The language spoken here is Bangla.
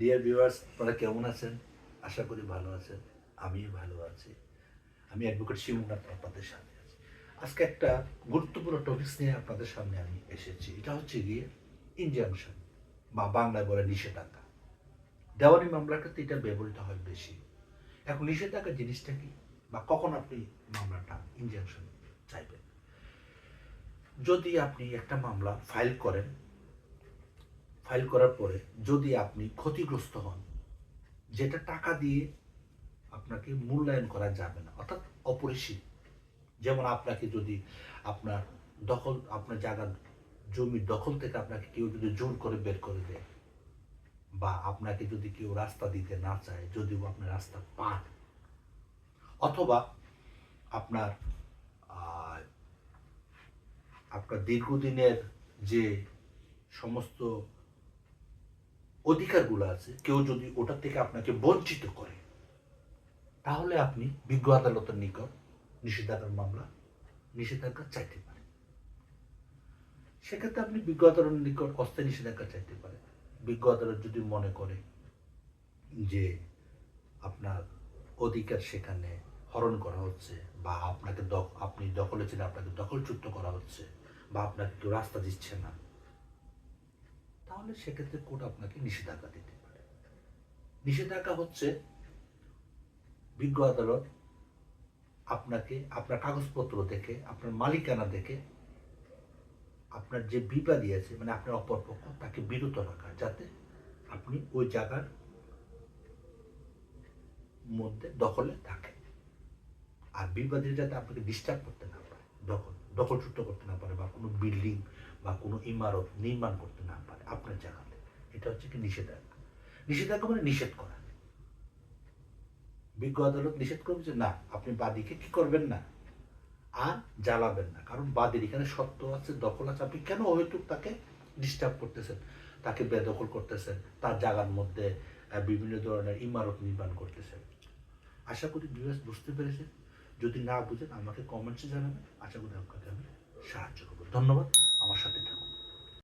ডিয়ার ভিউয়ার্স, আপনারা কেমন আছেন? আশা করি ভালো আছেন। আমিও ভালো আছি। আমি অ্যাডভোকেট শিবনাথ আপনাদের সামনে আছি। আজকে একটা গুরুত্বপূর্ণ টপিকস নিয়ে আপনাদের সামনে আমি এসেছি। এটা হচ্ছে গিয়ে ইনজাংশন বা বাংলায় বলে নিষেধাজ্ঞা। দেওয়ানি মামলাটাতে এটা ব্যবহৃত হয় বেশি। এখন নিষেধাজ্ঞা জিনিসটা কি বা কখন আপনি মামলাটা ইনজাংশন চাইবেন? যদি আপনি একটা মামলা ফাইল করার পরে যদি আপনি ক্ষতিগ্রস্ত হন, যেটা টাকা দিয়ে আপনাকে মূল্যায়ন করা যাবে না, অর্থাৎ অপরিসীম। যেমন আপনাকে যদি আপনার জায়গার জমির দখল থেকে আপনাকে কেউ যদি জোর করে বের করে দেয়, বা আপনাকে যদি কেউ রাস্তা দিতে না চায় যদিও আপনি রাস্তা পান, অথবা আপনার আহ, আপনার দীর্ঘদিনের যে সমস্ত অধিকারগুলো আছে কেউ যদি ওটা থেকে আপনাকে বঞ্চিত করে, তাহলে আপনি বিজ্ঞ আদালতের নিকট নিষেধাজ্ঞা চাইতে পারেন। সেক্ষেত্রে আপনি বিজ্ঞ আদালতের নিকট অস্থায়ী নিষেধাজ্ঞা চাইতে পারেন। বিজ্ঞ আদালত যদি মনে করে যে আপনার অধিকার সেখানে হরণ করা হচ্ছে, বা আপনি দখলে ছিলেন, আপনাকে দখলচ্যুত করা হচ্ছে, বা আপনাকে কেউ রাস্তা দিচ্ছে না, তাহলে সেক্ষেত্রে কোর্ট আপনাকে নিষেধাজ্ঞা দিতে পারে। নিষেধাজ্ঞা হচ্ছে বিজ্ঞ আদালত আপনাকে আপনার কাগজপত্র দেখে, আপনার মালিকানা দেখে, আপনার যে বিবাদী আছে মানে আপনার অপরপক্ষ, তাকে বিরত রাখা, যাতে আপনি ওই জায়গার মধ্যে দখলে থাকেন। আর বিবাদী যাতে আপনাকে ডিস্টার্ব করতে না পারে, দখলচ্যুত করতে না পারে, বা কোনো বিল্ডিং বা কোনো ইমারত নির্মাণ করতে না পারে আপনার জায়গাতে। এটা হচ্ছে কি নিষেধাজ্ঞা। নিষেধাজ্ঞা মানে নিষেধ করা। বিজ্ঞ আদালত নিষেধ করবে যে না, আপনি বাদীকে কি করবেন না, আর জ্বালাবেন না, কারণ বাদীর এখানে সত্য আছে, দখল আছে। আপনি কেন হয়তো তাকে ডিস্টার্ব করতেছেন, তাকে বেদখল করতেছেন, তার জায়গার মধ্যে বিভিন্ন ধরনের ইমারত নির্মাণ করতেছেন। আশা করি ভিউয়ার্স বুঝতে পেরেছেন। যদি না বুঝেন আমাকে কমেন্টসে জানাবেন, আশা করি আপনাকে আমি সাহায্য করবো। ধন্যবাদ, আমার সাথে থাকুন।